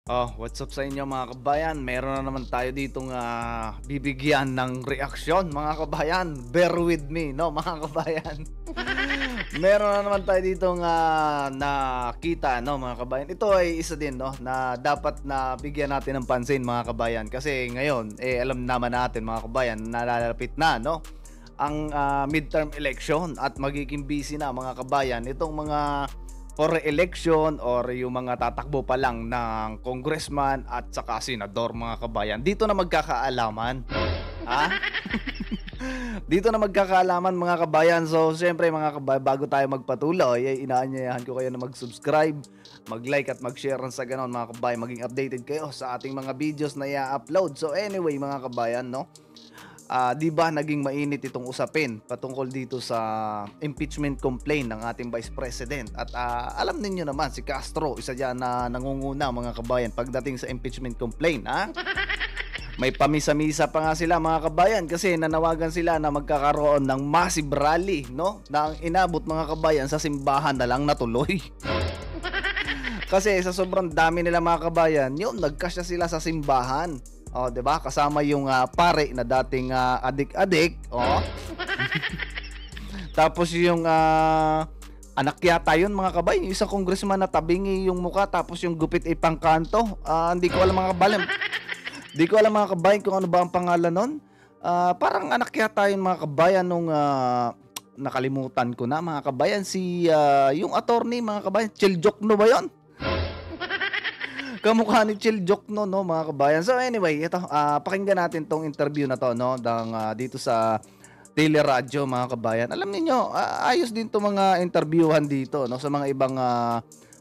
Oh, what's up sa inyo mga kabayan? Meron na naman tayo ditong bibigyan ng reaksyon mga kabayan. Bear with me, no mga kabayan. Meron na naman tayo ditong nakita, no mga kabayan. Ito ay isa din, no, na dapat na bigyan natin ng pansin mga kabayan. Kasi ngayon, alam naman natin mga kabayan, nalalapit na, no, ang midterm election at magiging busy na mga kabayan itong mga for election or yung mga tatakbo pa lang ng congressman at saka senador mga kabayan. Dito na magkakaalaman. Ha? Dito na magkakaalaman mga kabayan. So, siyempre mga kabayan, bago tayo magpatuloy, ay inaanyayahan ko kayo na mag-subscribe, mag-like at mag-share sa ganon mga kabayan. Maging updated kayo sa ating mga videos na i-upload. So, anyway mga kabayan, no? Di ba naging mainit itong usapin patungkol dito sa impeachment complaint ng ating Vice President at alam niyo naman si Castro isa diyan na nangunguna mga kabayan pagdating sa impeachment complaint, ha? May pamisa-misa pa nga sila mga kabayan kasi nanawagan sila na magkakaroon ng massive rally, no? Na ang inabot mga kabayan sa simbahan na lang natuloy. Kasi sa sobrang dami nila mga kabayan, yun, nagkasya sila sa simbahan. Oh, 'di ba? Kasama yung pare na dating adik-adik, oh. Tapos yung anak yata yun mga kabayan, yung isang congressman na tabingi yung muka tapos yung gupit ay pangkanto. Hindi ko alam mga kabayan. Hindi ko alam mga kabayan kung ano ba ang pangalan nun. Parang anak yata yun mga kabayan nung nakalimutan ko na mga kabayan si yung attorney mga kabayan, Chiljokno ba yun? Kamukha ni Chiljokno, no mga kabayan. So anyway, ito pakinggan natin tong interview na to, no, dito sa Teleradyo mga kabayan. Alam niyo, ayos din to mga interviewhan dito, no, sa mga ibang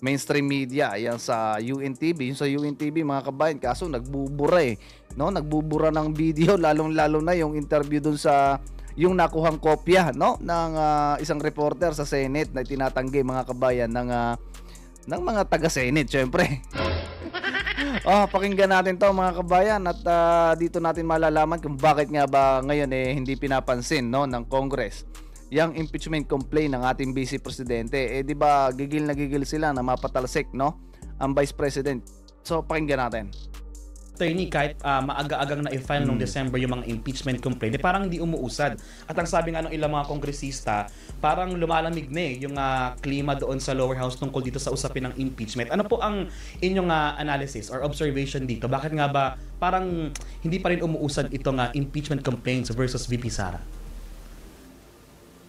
mainstream media. Ayan sa UNTV, yung sa UNTV mga kabayan, kaso nagbubura no, nagbubura ng video lalong-lalo na yung interview dun sa yung nakuhang kopya, no, ng isang reporter sa Senate na tinatanggi mga kabayan ng mga taga-Senate, syempre. Pakinggan natin to mga kabayan at dito natin malalaman kung bakit nga ba ngayon hindi pinapansin, no, ng Congress yung impeachment complaint ng ating Vice Presidente. Di ba gigil na gigil sila na mapatalsik, no, ang Vice President. So pakinggan natin. Attorney, kahit maaga-agang na-file noong December yung mga impeachment complaint, parang hindi umuusad. At ang sabi nga ng ilang mga kongresista, parang lumalamig na yung klima doon sa lower house tungkol dito sa usapin ng impeachment. Ano po ang inyong analysis or observation dito? Bakit nga ba parang hindi pa rin umuusad itong impeachment complaints versus VP Sara?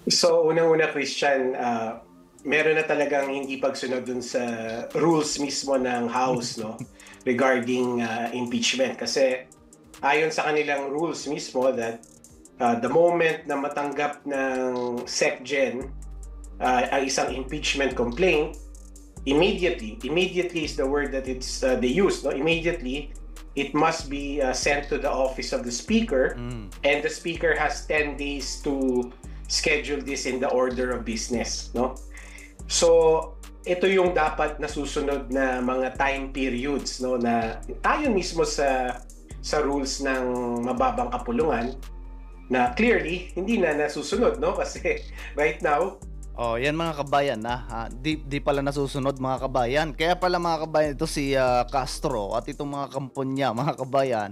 So, unang-una, Christian, meron na talagang hindi pagsunod dun sa rules mismo ng House, no, regarding impeachment. Kasi ayon sa kanilang rules mismo that the moment na matanggap ng SecGen ang isang impeachment complaint, immediately is the word that they use, no? Immediately, it must be sent to the office of the Speaker, and the Speaker has 10 days to schedule this in the order of business, no? So, ito yung dapat nasusunod na mga time periods, no, na ayon mismo sa rules ng mababang kapulungan na clearly hindi na nasusunod, no, kasi right now Yan mga kabayan di pala nasusunod mga kabayan. Kaya pala mga kabayan ito si Castro at itong mga kampon niya mga kabayan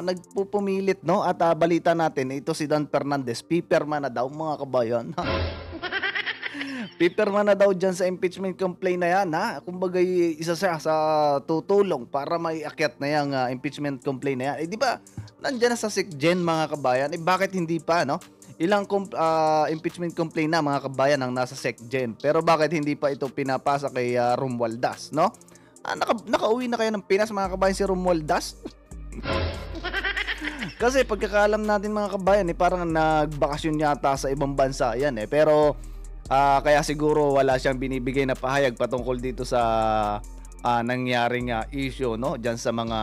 nagpupumilit, no, at balita natin ito si Dan Fernandez, piperma na daw mga kabayan. Piperma na daw dyan sa impeachment complaint na yan, ha? Kumbaga isa siya sa tutulong para maiakyat na yung impeachment complaint na yan. Di ba, nandyan na sa SecGen mga kabayan, bakit hindi pa, no? Ilang impeachment complaint na mga kabayan ang nasa SecGen, pero bakit hindi pa ito pinapasa kay Romualdez, no? Nakauwi na kayo ng Pinas mga kabayan si Romualdez? Kasi pagkakaalam natin mga kabayan, parang nagbakasyon yata sa ibang bansa yan pero kaya siguro wala siyang binibigay na pahayag patungkol dito sa nangyaring issue, no, diyan sa mga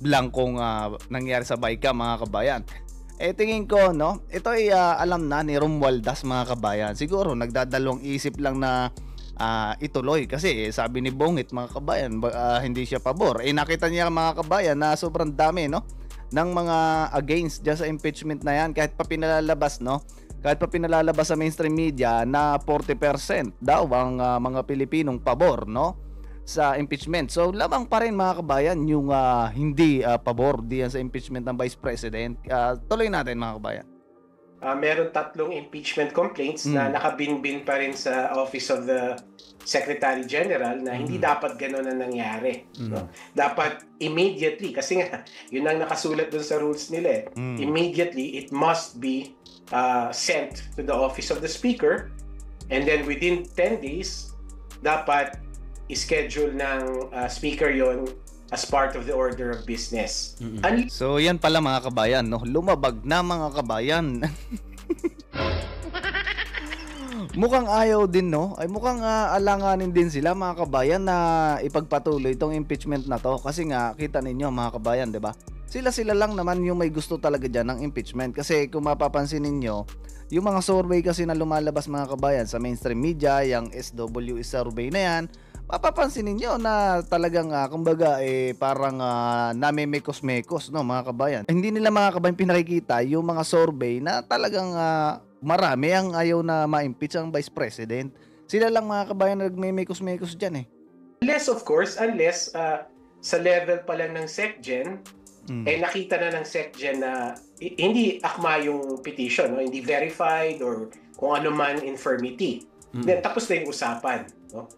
blankong nangyari sa Baika mga kabayan. Tingin ko, no, ito ay alam na ni Romualdez mga kabayan. Siguro nagdadalawang isip lang na ituloy kasi sabi ni Bongit mga kabayan hindi siya pabor. Nakita niya mga kabayan na sobrang dami, no, ng mga against diyan sa impeachment na yan, kahit pa pinalalabas, no, kahit pa pinalalabas sa mainstream media na 40% daw ang mga Pilipinong pabor, no, sa impeachment. So lamang pa rin mga kabayan yung hindi pabor diyan sa impeachment ng Vice President. Tuloy natin mga kabayan. Meron 3 impeachment complaints na nakabinbin pa rin sa Office of the Secretary General na hindi dapat gano'n na nangyari. No? Dapat immediately, kasi nga, yun ang nakasulat dun sa rules nila. Immediately, it must be sent to the Office of the Speaker, and then within 10 days, dapat i-schedule ng Speaker yon as part of the order of business. So yan pala mga kabayan, no? Lumabag na mga kabayan. Mukhang ayaw din, no? Ay mukhang alanganin din sila mga kabayan na ipagpatuloy itong impeachment na to. Kasi nga, kita ninyo mga kabayan, di ba? Sila lang naman yung may gusto talaga dyan ng impeachment. Kasi kung mapapansin ninyo, yung mga survey kasi na lumalabas mga kabayan sa mainstream media, yung SWE survey na yan, mapapansin ninyo na talagang kumbaga parang namemekos-mekos, no mga kabayan. Hindi nila mga kabayan pinakikita yung mga survey na talagang marami ang ayaw na ma-impeach ang Vice President. Sila lang mga kabayan na nagmemekos-mekos dyan Unless of course, sa level pa lang ng SecGen, nakita na ng SecGen na hindi akma yung petition, no? Hindi verified or kung ano man infirmity. Then tapos na yung usapan, no?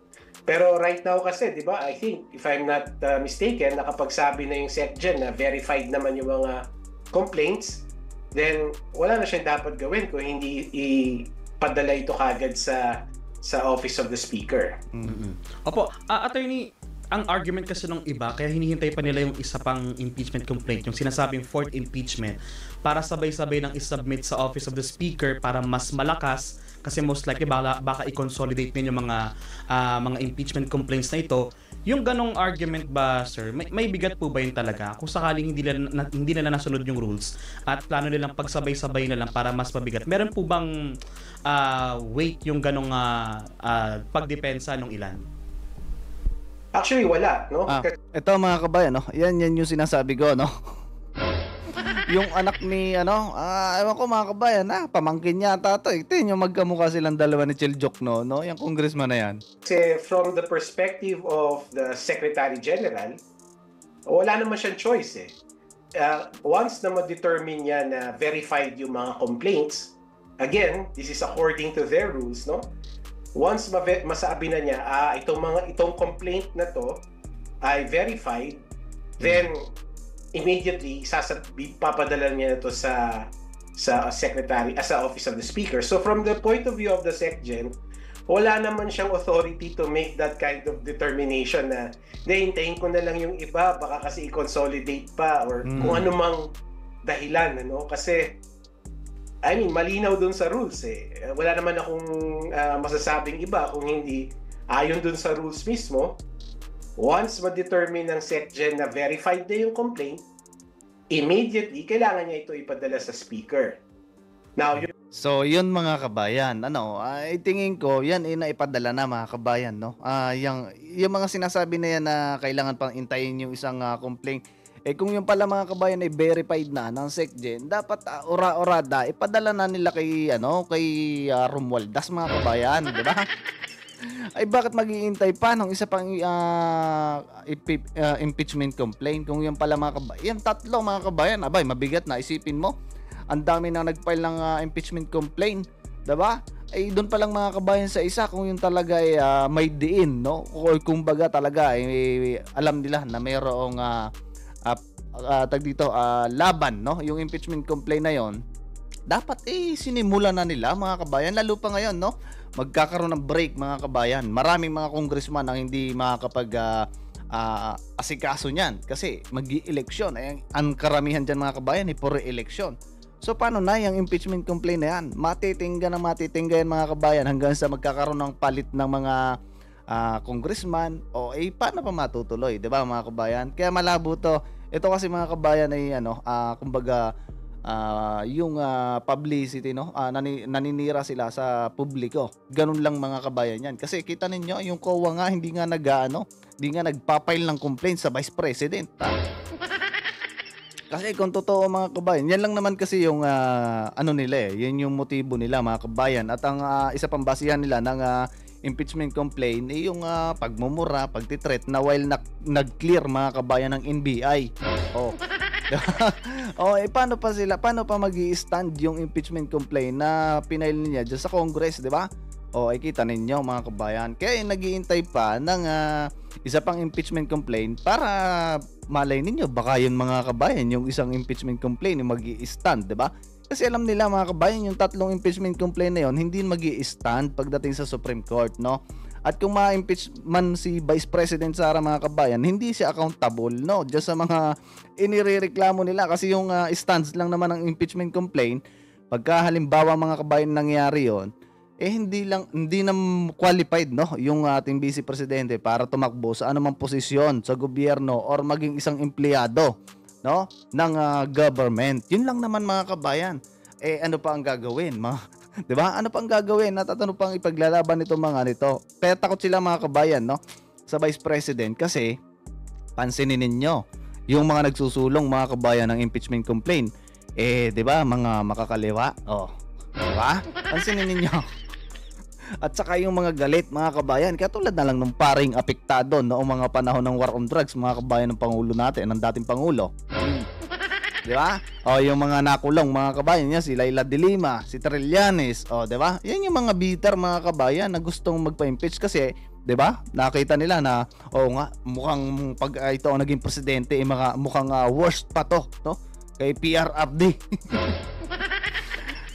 Pero right now kasi, di ba, I think, if I'm not mistaken, nakapagsabi na yung SecGen na verified naman yung mga complaints, then wala na siyang dapat gawin kung hindi ipadala ito kagad sa Office of the Speaker. Opo, attorney, ang argument kasi nung iba, kaya hinihintay pa nila yung isa pang impeachment complaint, yung sinasabing 4th impeachment, para sabay-sabay nang isubmit sa Office of the Speaker para mas malakas. Kasi most likely baka i-consolidate ninyo mga impeachment complaints na ito. Yung ganong argument ba, sir, may bigat po ba yun talaga? Kung sakaling hindi nila nasunod yung rules at plano nilang pagsabay-sabay na lang para mas mabigat, meron po bang weight yung ganong pagdepensa ng ilan? Actually, wala, no? Ito mga kabayan, no? Yan yung sinasabi ko, no? Yung anak ni ewan ko mga kabayan, pamangkin yata to. Tingnan yung magkamukha silang dalawa ni Chiljok, no? Yung congressman na yan. Kasi from the perspective of the Secretary General, wala naman siyang choice Once na ma-determine niya na verified yung mga complaints, again, this is according to their rules, no? Once masabi na niya, itong complaint na to ay verified, then immediately papadala niya ito sa secretary, sa Office of the Speaker. So from the point of view of the SecGen, wala naman siyang authority to make that kind of determination na hintayin ko na lang yung iba, baka kasi i-consolidate pa or kung ano mang dahilan, kasi I mean, malinaw dun sa rules Wala naman akong masasabing iba kung hindi ayon dun sa rules mismo. Once ma-determine ng SecGen na verified na yung complaint, immediately, kailangan niya ito ipadala sa Speaker. Now, so, yun mga kabayan, tingin ko, yan naipadala na mga kabayan, no? Yung mga sinasabi na yan na kailangan pang intayin yung isang complaint, kung yung pala mga kabayan ay verified na ng SecGen, dapat ora-orada, ipadala na nila kay Romualdez mga kabayan, di ba? Ay bakit mag-iintay pa ng isa pang impeachment complaint kung yung pala mga kabayan? Yan tatlo mga kabayan, abay mabigat na, isipin mo. Ang dami na nag-file ng impeachment complaint, diba? Ay doon pa lang mga kabayan sa isa kung yung talaga ay may diin, no? O kumbaga talaga alam nila na mayroong laban, no? Yung impeachment complaint na yon, dapat sinimulan na nila mga kabayan, lalo pa ngayon, no? Magkakaroon ng break mga kabayan. Maraming mga congressman ang hindi makakapag asikaso niyan kasi mag-i-eleksyon. Ang karamihan diyan mga kabayan ay puro eleksyon. So paano na yung impeachment complaint na yan? Matitingga yan mga kabayan hanggang sa magkakaroon ng palit ng mga congressman paano pa matutuloy, 'di ba mga kabayan? Kaya malabo to. Ito kasi mga kabayan ay kumbaga yung publicity, no? Naninira sila sa publiko. Ganun lang mga kabayan yan. Kasi kita ninyo, yung COA nga hindi nga nagpapile ng complaint sa Vice President. Kasi kung totoo mga kabayan, yan lang naman kasi yung ano nila yan yung motibo nila mga kabayan. At ang isa pang basihan nila ng impeachment complaint ay yung pagmumura, pagtitreat na while nag-clear mga kabayan ng NBI. Oh. Oh, paano pa magi-stand yung impeachment complaint na pinail niya dyan sa Congress, di ba? O, kita ninyo mga kabayan. Kaya nag-iintay pa ng isa pang impeachment complaint para malay ninyo, baka yun mga kabayan, yung isang impeachment complaint yung mag-i-stand, di ba? Kasi alam nila mga kabayan, yung tatlong impeachment complaint na yun, hindi mag-i-stand pagdating sa Supreme Court, no? At kung ma-impeach man si Vice President Sara mga kabayan, hindi siya accountable, no? Just sa mga inirereklamo nila kasi yung stance lang naman ng impeachment complaint, pagka halimbawa mga kabayan nangyari yon, hindi na qualified, no, yung ating Vice Presidente para tumakbo sa anumang posisyon sa gobyerno or maging isang empleyado, no, ng government. Yun lang naman mga kabayan. Ano pa ang gagawin, mga 'di ba? Ano pang gagawin? Ano pang ipaglalaban nito mga nito? Kaya takot sila mga kabayan, no, sa Vice President kasi pansinin ninyo yung mga nagsusulong mga kabayan ng impeachment complaint. 'Di ba, mga makakaliwa? Oh, 'di ba? Pansinin ninyo. At saka yung mga galit mga kabayan, katulad na lang ng paring apektado noong mga panahon ng war on drugs mga kabayan ng Pangulo natin, ng dating Pangulo. Di ba? O yung mga nakulong mga kabayan niya, si Laila de Lima, si Trillanes, o di ba? Yan yung mga bitter mga kabayan na gustong magpa-impeach kasi, di ba? Nakita nila na nga, mukhang pag ito ang naging presidente, mukhang worst pa to, no? Kay PRRD.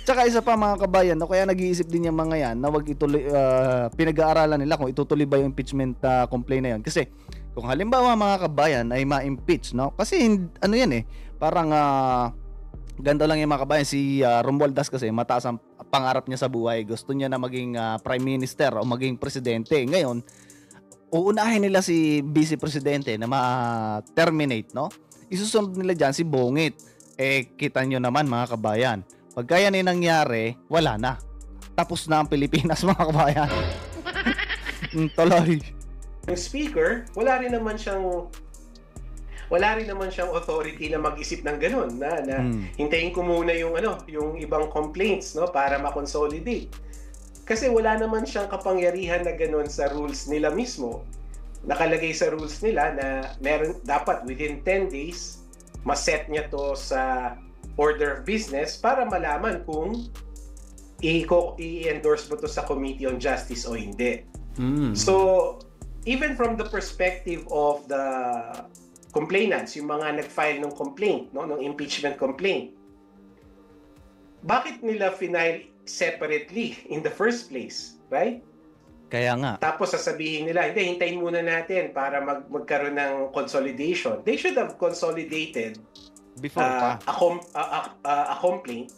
Tsaka isa pa mga kabayan, no, kaya nag-iisip din yung mga yan na wag ituloy, pinag-aaralan nila kung itutuloy ba yung impeachment complaint na yun. Kasi kung halimbawa mga kabayan ay ma-impeach, no? Kasi ano yan parang ganito lang yung mga kabayan, si Romualdez kasi mataas ang pangarap niya sa buhay. Gusto niya na maging prime minister o maging presidente. Ngayon, uunahin nila si vice presidente na ma-terminate, no? Isusunod nila dyan si Bongit. Kita nyo naman mga kabayan, pagka yan nangyari, wala na. Tapos na ang Pilipinas mga kabayan. Tuloy. Yung speaker, wala rin naman siyang authority na mag-isip ng ganun na hintayin ko muna yung ibang complaints, no, para ma-consolidate. Kasi wala naman siyang kapangyarihan na ganun sa rules nila mismo. Nakalagay sa rules nila na dapat within 10 days ma-set niya to sa order of business para malaman kung i-endorse mo to sa Committee on Justice o hindi. So, even from the perspective of the complainants, yung mga nag-file ng complaint, no, ng impeachment complaint, bakit nila file separately in the first place, right? Kaya nga. Tapos sasabihin nila, hindi, hintayin muna natin para magkaroon ng consolidation. They should have consolidated before a complaint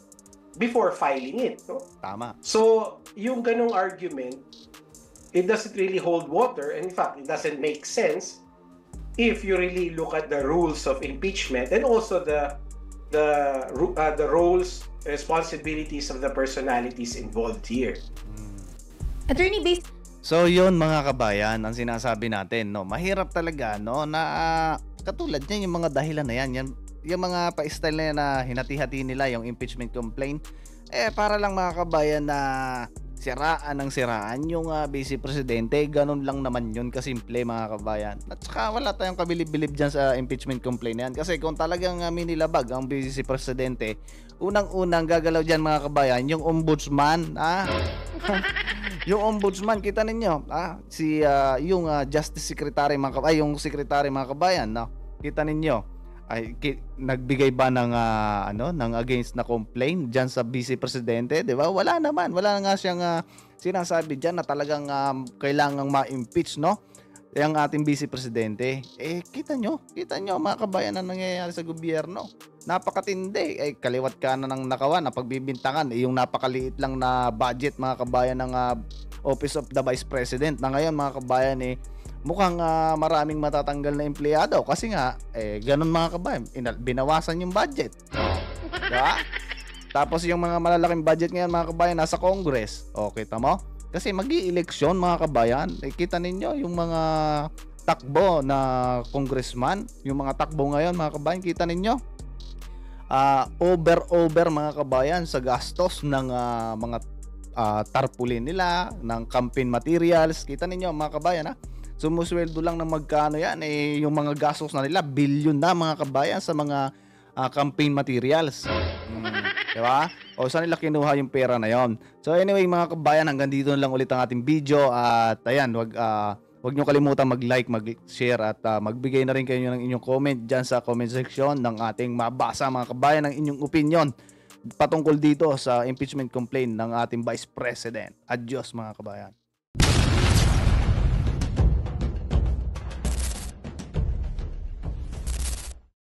before filing it. No? Tama. So, yung ganong argument, it doesn't really hold water. And in fact, it doesn't make sense if you really look at the rules of impeachment and also the roles, responsibilities of the personalities involved here. Attorney, based... So yun mga kabayan, ang sinasabi natin, no, mahirap talaga, no, na katulad niyan yung mga dahilan na yan, yung mga pa-style na yan na hinati-hati nila yung impeachment complaint, para lang mga kabayan na siraan yung vice presidente. Ganun lang naman yun kasimple mga kabayan. At saka wala tayong kabilib-bilib dyan sa impeachment complaint na yan, kasi kung talagang minilabag ang vice presidente, unang-unang gagalaw dyan mga kabayan yung ombudsman. Yung ombudsman, kita ninyo, yung justice secretary mga kabayan, yung secretary mga kabayan, no? Kita ninyo, nagbigay ba ng ng against na complaint diyan sa vice presidente, 'di ba? Wala nga siyang sinasabi diyan na talagang kailangang ma-impeach, no? Yung ating vice presidente. Kita nyo mga kabayan na nangyayari sa gobyerno. Napakatindi. Kaliwat kanan ng nakawan na pagbibintangan, yung napakaliit lang na budget mga kabayan ng Office of the Vice President na ngayon mga kabayan mukhang maraming matatanggal na empleyado kasi nga ganun mga kabayan, binawasan yung budget. Diba? Tapos yung mga malalaking budget ngayon mga kabayan nasa Congress. Kita mo? Kasi mag-i-eleksyon mga kabayan. Kita ninyo yung mga takbo na congressman, yung mga takbo ngayon mga kabayan, kita ninyo. over mga kabayan sa gastos ng mga tarpaulin nila, ng campaign materials. Kita ninyo mga kabayan ha. Sumusweldo lang ng magkano yan, yung mga gastos na nila, billion na mga kabayan sa mga campaign materials. Diba? O saan nila kinuha yung pera na yon? So anyway mga kabayan, hanggang dito na lang ulit ang ating video. At ayan, wag nyo kalimutan mag-like, mag-share at magbigay na rin kayo ng inyong comment dyan sa comment section ng ating mabasa mga kabayan ng inyong opinion patungkol dito sa impeachment complaint ng ating Vice President. Adios mga kabayan.